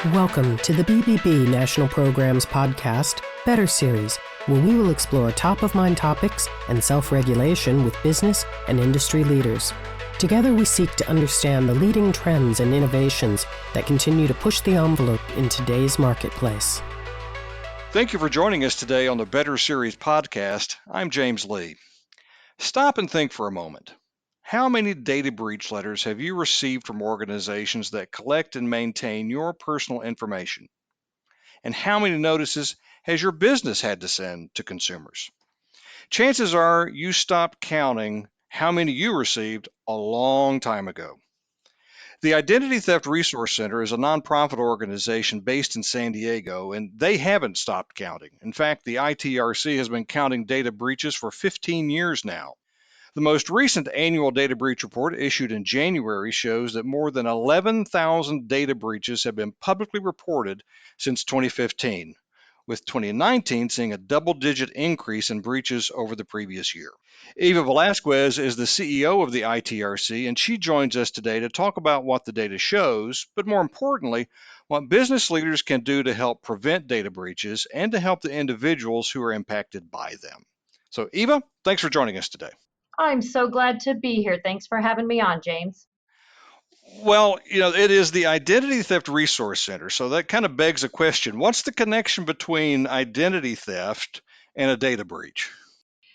Welcome to the BBB National Programs podcast, Better Series, where we will explore top-of-mind topics and self-regulation with business and industry leaders. Together we seek to understand the leading trends and innovations that continue to push the envelope in today's marketplace. Thank you for joining us today on the Better Series podcast. I'm James Lee. Stop and think for a moment. How many data breach letters have you received from organizations that collect and maintain your personal information? And how many notices has your business had to send to consumers? Chances are you stopped counting how many you received a long time ago. The Identity Theft Resource Center is a nonprofit organization based in San Diego, and they haven't stopped counting. In fact, the ITRC has been counting data breaches for 15 years now. The most recent annual data breach report issued in January shows that more than 11,000 data breaches have been publicly reported since 2015, with 2019 seeing a double-digit increase in breaches over the previous year. Eva Velasquez is the CEO of the ITRC, and she joins us today to talk about what the data shows, but more importantly, what business leaders can do to help prevent data breaches and to help the individuals who are impacted by them. So, Eva, thanks for joining us today. I'm so glad to be here. Thanks for having me on, James. Well, it is the Identity Theft Resource Center. So that kind of begs a question. What's the connection between identity theft and a data breach?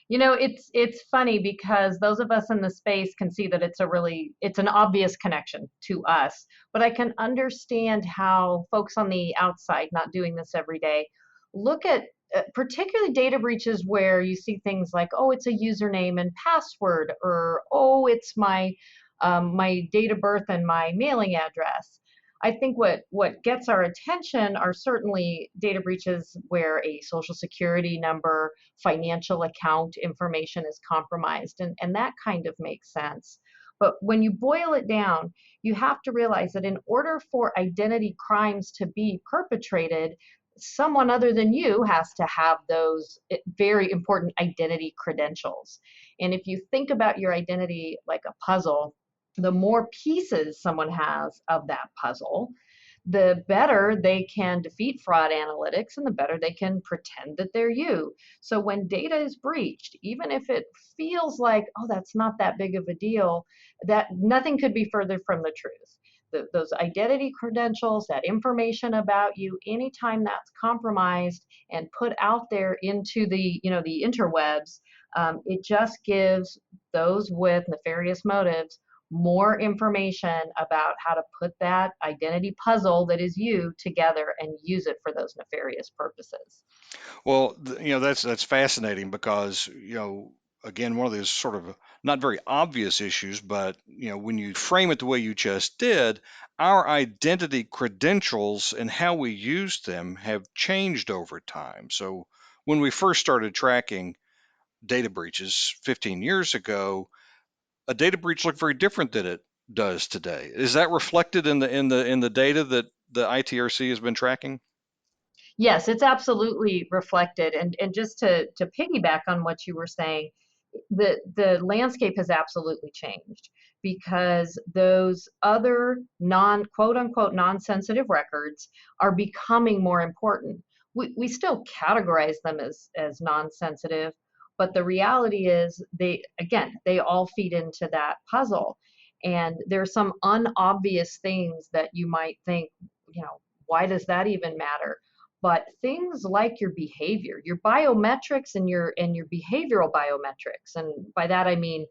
It's funny because those of us in the space can see that it's an obvious connection to us, but I can understand how folks on the outside, not doing this every day, look at particularly data breaches where you see things like, oh, it's a username and password, or oh, it's my date of birth and my mailing address. I think what gets our attention are certainly data breaches where a social security number, financial account information is compromised, and that kind of makes sense. But when you boil it down, you have to realize that in order for identity crimes to be perpetrated, someone other than you has to have those very important identity credentials. And if you think about your identity like a puzzle, the more pieces someone has of that puzzle, the better they can defeat fraud analytics and the better they can pretend that they're you. So when data is breached, even if it feels like, oh, that's not that big of a deal, that nothing could be further from the truth. Those identity credentials, that information about you, anytime that's compromised and put out there into the interwebs, it just gives those with nefarious motives more information about how to put that identity puzzle that is you together and use it for those nefarious purposes. Well, that's fascinating because, again, one of these sort of not very obvious issues, but, when you frame it the way you just did, our identity credentials and how we use them have changed over time. So when we first started tracking data breaches 15 years ago, a data breach looked very different than it does today. Is that reflected in the data that the ITRC has been tracking? Yes, it's absolutely reflected. And just to piggyback on what you were saying, the landscape has absolutely changed because those other quote unquote non-sensitive records are becoming more important. We still categorize them as non-sensitive, but the reality is they all feed into that puzzle. And there's some unobvious things that you might think, why does that even matter? But things like your behavior, your biometrics and your behavioral biometrics, and by that I mean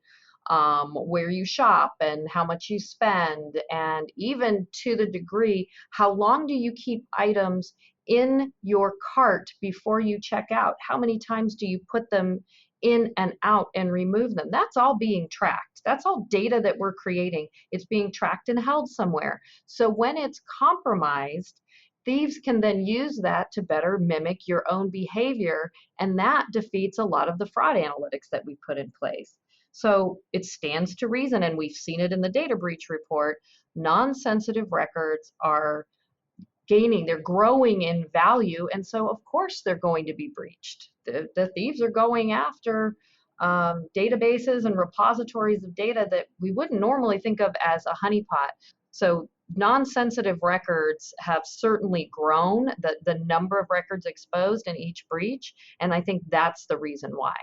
where you shop and how much you spend, and even to the degree, how long do you keep items in your cart before you check out? How many times do you put them in and out and remove them? That's all being tracked. That's all data that we're creating. It's being tracked and held somewhere. So when it's compromised, thieves can then use that to better mimic your own behavior, and that defeats a lot of the fraud analytics that we put in place. So it stands to reason, and we've seen it in the data breach report, non-sensitive records are they're growing in value, and so of course they're going to be breached. The thieves are going after databases and repositories of data that we wouldn't normally think of as a honeypot. So non-sensitive records have certainly grown, the number of records exposed in each breach, and I think that's the reason why.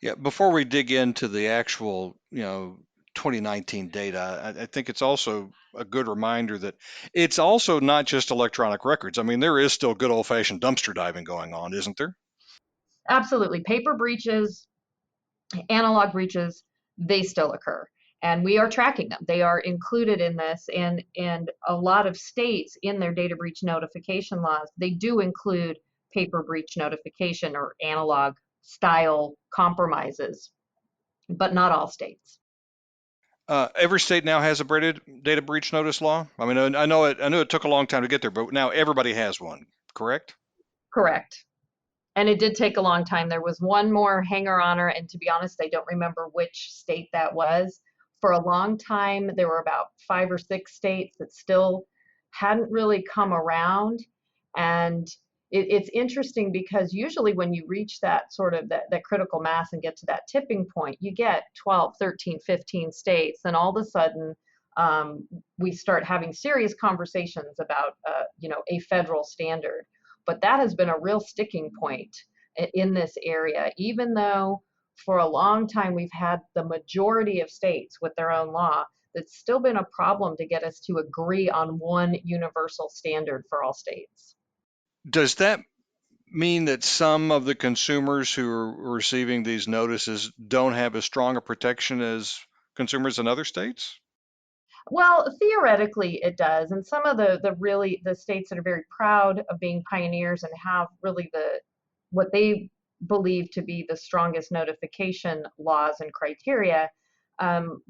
Yeah, before we dig into the actual, 2019 data, I think it's also a good reminder that it's also not just electronic records. I mean, there is still good old-fashioned dumpster diving going on, isn't there? Absolutely. Paper breaches, analog breaches, they still occur. And we are tracking them. They are included in this, and a lot of states in their data breach notification laws, they do include paper breach notification or analog style compromises, but not all states. Every state now has a data breach notice law. I mean, I know it took a long time to get there, but now everybody has one, correct? Correct. And it did take a long time. There was one more hanger-oner, and to be honest, I don't remember which state that was. For a long time, there were about 5 or 6 states that still hadn't really come around. And it's interesting because usually when you reach that sort of that critical mass and get to that tipping point, you get 12, 13, 15 states, and all of a sudden we start having serious conversations about a federal standard. But that has been a real sticking point in this area, even though for a long time we've had the majority of states with their own law. It's still been a problem to get us to agree on one universal standard for all states. Does that mean that some of the consumers who are receiving these notices don't have as strong a protection as consumers in other states? Well, theoretically it does, and some of the states that are very proud of being pioneers and have really what they believe to be the strongest notification laws and criteria. Um,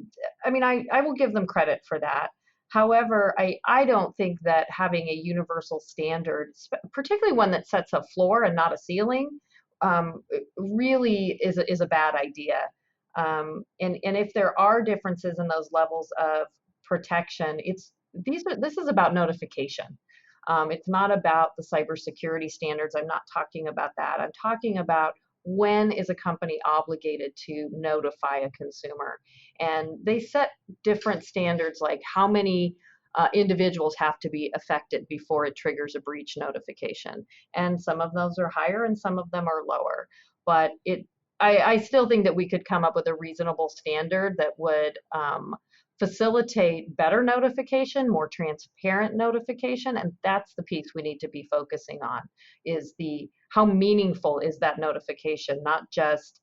I mean, I will give them credit for that. However, I don't think that having a universal standard, particularly one that sets a floor and not a ceiling, really is a bad idea. And if there are differences in those levels of protection, this is about notification. It's not about the cybersecurity standards. I'm not talking about that. I'm talking about when is a company obligated to notify a consumer. And they set different standards, like how many individuals have to be affected before it triggers a breach notification. And some of those are higher and some of them are lower. But I still think that we could come up with a reasonable standard that would facilitate better notification, more transparent notification, and that's the piece we need to be focusing on, is how meaningful is that notification, not just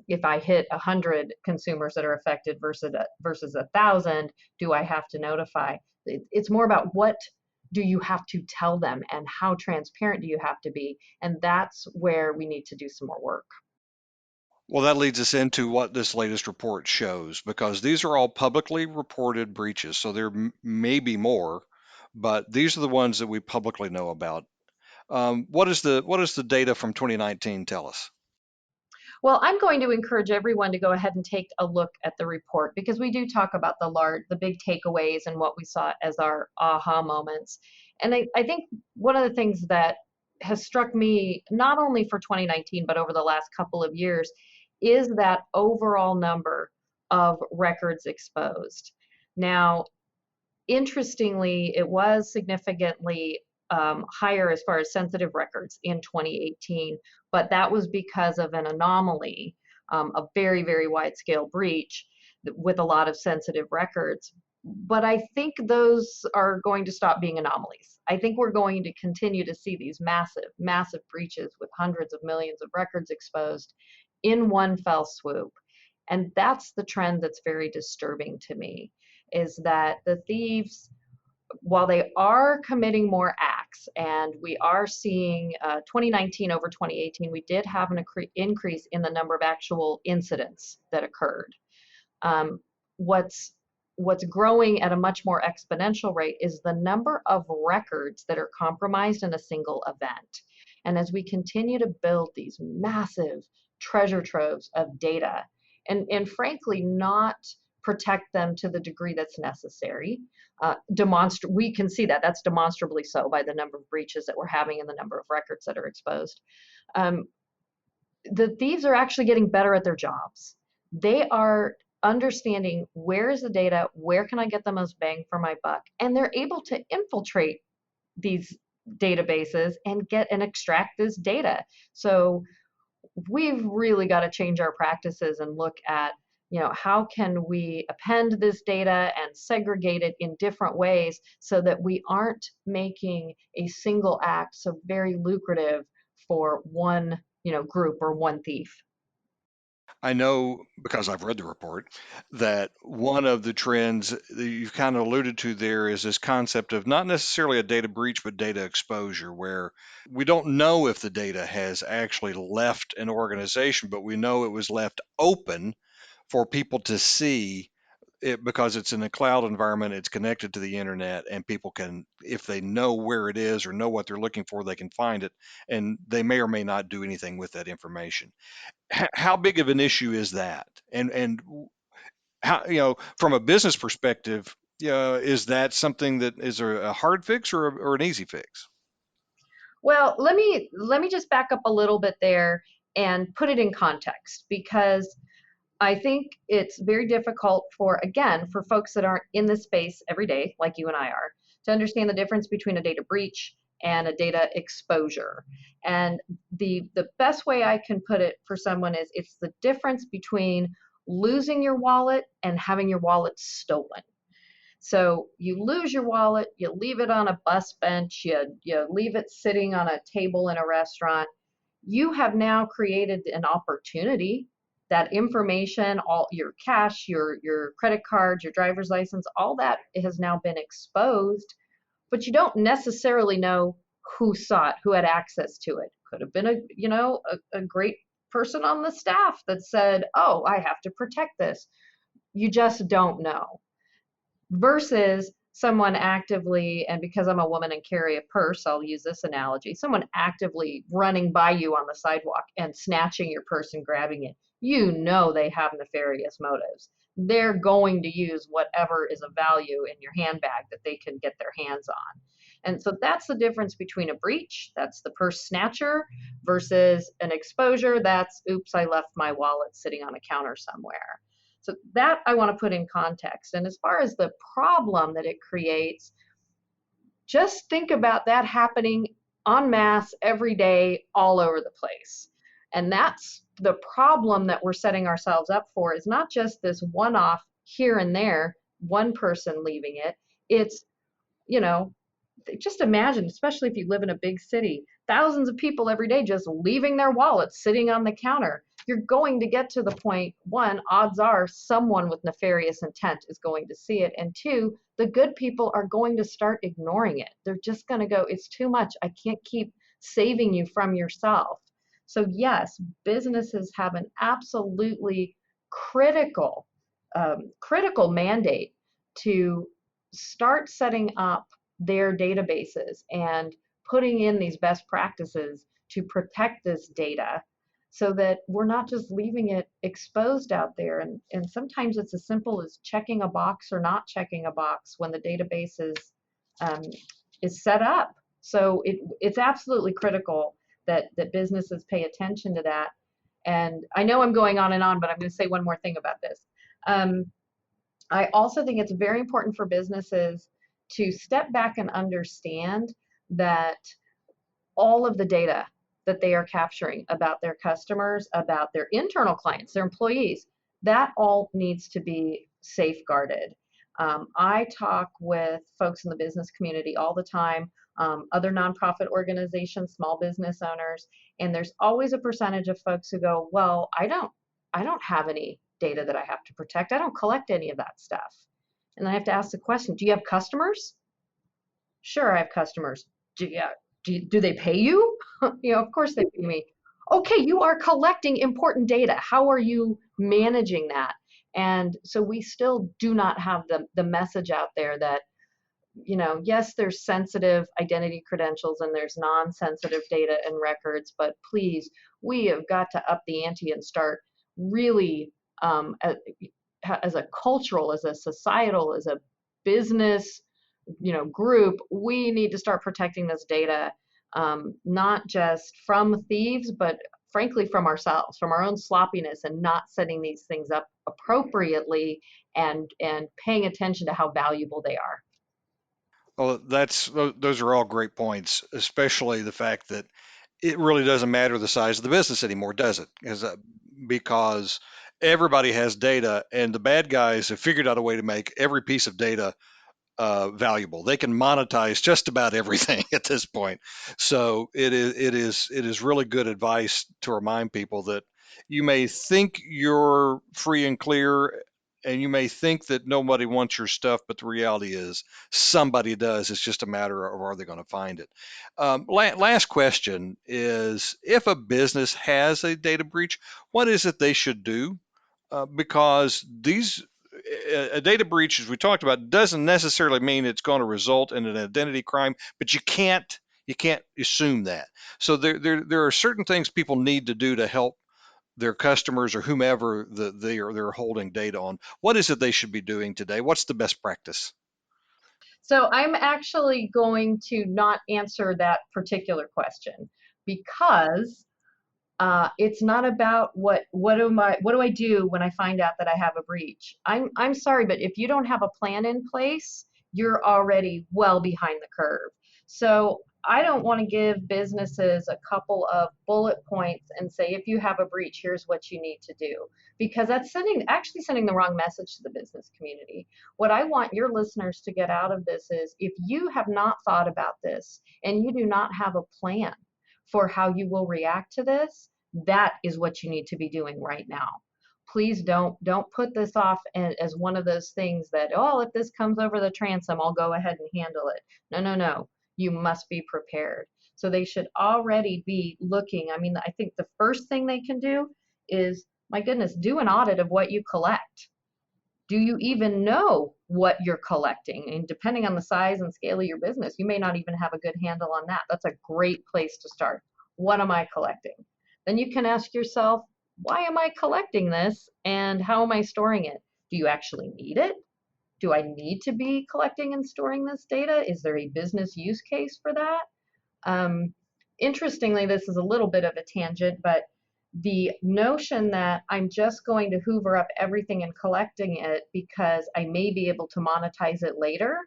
if I hit 100 consumers that are affected versus 1,000, do I have to notify? It's more about what do you have to tell them and how transparent do you have to be, and that's where we need to do some more work. Well, that leads us into what this latest report shows, because these are all publicly reported breaches. So there may be more, but these are the ones that we publicly know about. What does the data from 2019 tell us? Well, I'm going to encourage everyone to go ahead and take a look at the report, because we do talk about the big takeaways and what we saw as our aha moments. And I think one of the things that has struck me, not only for 2019, but over the last couple of years, is that overall number of records exposed. Now, interestingly, it was significantly higher as far as sensitive records in 2018, but that was because of an anomaly, a very, very wide scale breach with a lot of sensitive records. But I think those are going to stop being anomalies. I think we're going to continue to see these massive, massive breaches with hundreds of millions of records exposed in one fell swoop. And that's the trend that's very disturbing to me, is that the thieves, while they are committing more acts, and we are seeing 2019 over 2018, we did have an increase in the number of actual incidents that occurred. What's growing at a much more exponential rate is the number of records that are compromised in a single event. And as we continue to build these massive treasure troves of data, and frankly not protect them to the degree that's necessary, we can see that that's demonstrably so by the number of breaches that we're having and the number of records that are exposed. The thieves are actually getting better at their jobs. They are understanding where is the data, where can I get the most bang for my buck, and they're able to infiltrate these databases and get and extract this data. So we've really got to change our practices and look at, how can we append this data and segregate it in different ways so that we aren't making a single act so very lucrative for one, group or one thief. I know because I've read the report that one of the trends that you've kind of alluded to there is this concept of not necessarily a data breach, but data exposure, where we don't know if the data has actually left an organization, but we know it was left open for people to see it because it's in a cloud environment, it's connected to the internet, and people can, if they know where it is or know what they're looking for, they can find it, and they may or may not do anything with that information. How big of an issue is that? And how, from a business perspective, is that something that is a hard fix or an easy fix? Well, let me just back up a little bit there and put it in context, because I think it's very difficult for, again, for folks that aren't in the space every day, like you and I are, to understand the difference between a data breach and a data exposure. And the best way I can put it for someone is it's the difference between losing your wallet and having your wallet stolen. So you lose your wallet, you leave it on a bus bench, you leave it sitting on a table in a restaurant. You have now created an opportunity. That information, all your cash, your credit cards, your driver's license, all that has now been exposed, but you don't necessarily know who saw it, who had access to it. Could have been a great person on the staff that said, "Oh, I have to protect this." You just don't know. Versus someone actively, and because I'm a woman and carry a purse, I'll use this analogy, someone actively running by you on the sidewalk and snatching your purse and grabbing it. They have nefarious motives. They're going to use whatever is of value in your handbag that they can get their hands on. And so that's the difference between a breach, that's the purse snatcher, versus an exposure, that's, oops, I left my wallet sitting on a counter somewhere. So that I want to put in context. And as far as the problem that it creates, just think about that happening en masse every day, all over the place. And that's the problem that we're setting ourselves up for, is not just this one-off here and there, one person leaving it. It's, just imagine, especially if you live in a big city, thousands of people every day just leaving their wallets sitting on the counter. You're going to get to the point, one, odds are someone with nefarious intent is going to see it. And two, the good people are going to start ignoring it. They're just going to go, it's too much. I can't keep saving you from yourself. So yes, businesses have an absolutely critical mandate to start setting up their databases and putting in these best practices to protect this data, so that we're not just leaving it exposed out there. And sometimes it's as simple as checking a box or not checking a box when the database is set up. So it's absolutely critical that businesses pay attention to that. And I know I'm going on and on, but I'm going to say one more thing about this. I also think it's very important for businesses to step back and understand that all of the data that they are capturing about their customers, about their internal clients, their employees, that all needs to be safeguarded. I talk with folks in the business community all the time, other nonprofit organizations, small business owners, and there's always a percentage of folks who go, well, I don't have any data that I have to protect. I don't collect any of that stuff. And I have to ask the question, do you have customers? Sure, I have customers. Do they pay you? Of course they pay me. Okay, you are collecting important data. How are you managing that? And so we still do not have the message out there that, yes, there's sensitive identity credentials and there's non-sensitive data and records, but please, we have got to up the ante and start really, as a cultural, as a societal, as a business, group, we need to start protecting this data, not just from thieves, but frankly, from ourselves, from our own sloppiness and not setting these things up appropriately and paying attention to how valuable they are. Well, those are all great points, especially the fact that it really doesn't matter the size of the business anymore, does it? Because everybody has data, and the bad guys have figured out a way to make every piece of data valuable. They can monetize just about everything at this point. So it is really good advice to remind people that you may think you're free and clear, and you may think that nobody wants your stuff, but the reality is somebody does. It's just a matter of are they going to find it. Last question is, if a business has a data breach, what is it they should do? Because a data breach, as we talked about, doesn't necessarily mean it's going to result in an identity crime, but you can't assume that. So there are certain things people need to do to help their customers or whomever they're holding data on. What is it they should be doing today? What's the best practice? So I'm actually going to not answer that particular question because it's not about what do I do when I find out that I have a breach. I'm sorry, but if you don't have a plan in place, you're already well behind the curve. So I don't want to give businesses a couple of bullet points and say, if you have a breach, here's what you need to do, because that's actually sending the wrong message to the business community. What I want your listeners to get out of this is, if you have not thought about this and you do not have a plan for how you will react to this, that is what you need to be doing right now. Please don't put this off as one of those things that, oh, if this comes over the transom, I'll go ahead and handle it. No, no, no. You must be prepared. So they should already be looking. I mean, I think the first thing they can do is, my goodness, do an audit of what you collect. Do you even know what you're collecting? And depending on the size and scale of your business, you may not even have a good handle on that. That's a great place to start. What am I collecting? Then you can ask yourself, why am I collecting this and how am I storing it? Do you actually need it? Do I need to be collecting and storing this data? Is there a business use case for that? Um, Interestingly, this is a little bit of a tangent, but the notion that I'm just going to hoover up everything and collecting it because I may be able to monetize it later.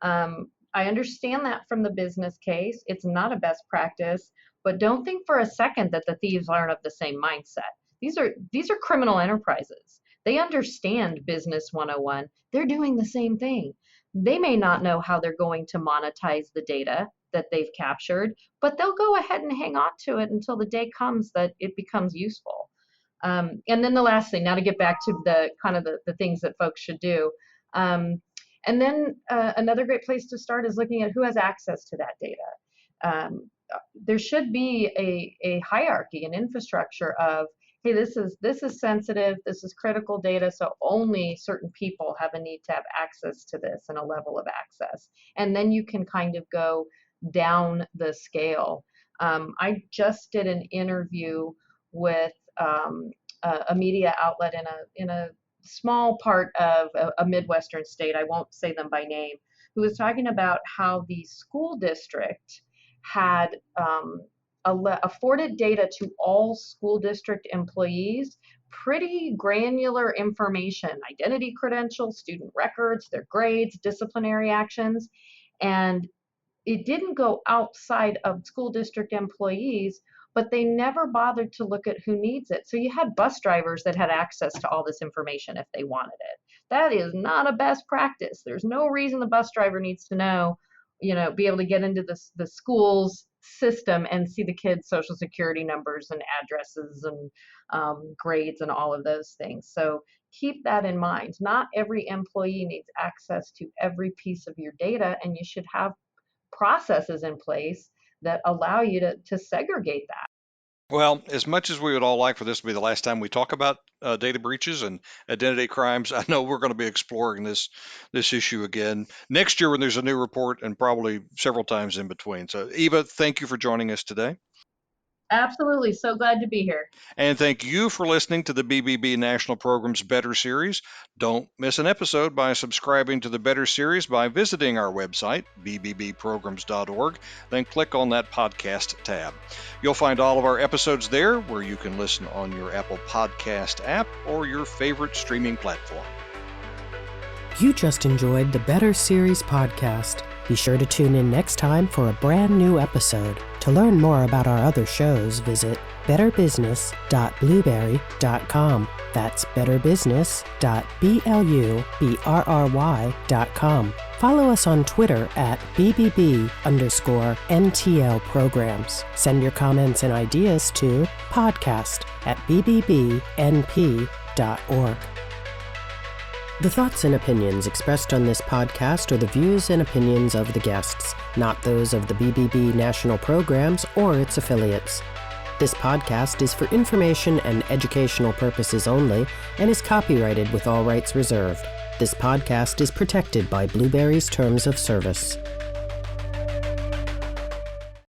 I understand that from the business case. It's not a best practice, but don't think for a second that the thieves aren't of the same mindset. These are criminal enterprises. They understand business 101. They're doing the same thing. They may not know how they're going to monetize the data that they've captured, but they'll go ahead and hang on to it until the day comes that it becomes useful. And then the last thing, now to get back to the kind of the things that folks should do. And then another great place to start is looking at who has access to that data. There should be a hierarchy, an infrastructure of, hey, this is sensitive, this is critical data, so only certain people have a need to have access to this and a level of access. And then you can kind of go down the scale. I just did an interview with a media outlet in a small part of a Midwestern state, I won't say them by name, who was talking about how the school district had afforded data to all school district employees, pretty granular information, identity credentials, student records, their grades, disciplinary actions, and it didn't go outside of school district employees, but they never bothered to look at who needs it. So you had bus drivers that had access to all this information if they wanted it. That is not a best practice. There's no reason the bus driver needs to know, be able to get into the school's system and see the kids' social security numbers and addresses and grades and all of those things. So keep that in mind. Not every employee needs access to every piece of your data, and you should have processes in place that allow you to segregate that. Well, as much as we would all like for this to be the last time we talk about data breaches and identity crimes, I know we're going to be exploring this issue again next year when there's a new report, and probably several times in between. So, Eva, thank you for joining us today. Absolutely. So glad to be here. And thank you for listening to the BBB National Programs Better Series. Don't miss an episode by subscribing to the Better Series by visiting our website, bbbprograms.org, then click on that podcast tab. You'll find all of our episodes there, where you can listen on your Apple Podcast app or your favorite streaming platform. You just enjoyed the Better Series podcast. Be sure to tune in next time for a brand new episode. To learn more about our other shows, visit betterbusiness.blueberry.com. That's betterbusiness.blueberry.com. Follow us on Twitter at BBB_NTL programs. Send your comments and ideas to podcast@bbbnp.org. The thoughts and opinions expressed on this podcast are the views and opinions of the guests, not those of the BBB National Programs or its affiliates. This podcast is for information and educational purposes only and is copyrighted with all rights reserved. This podcast is protected by Blueberry's Terms of Service.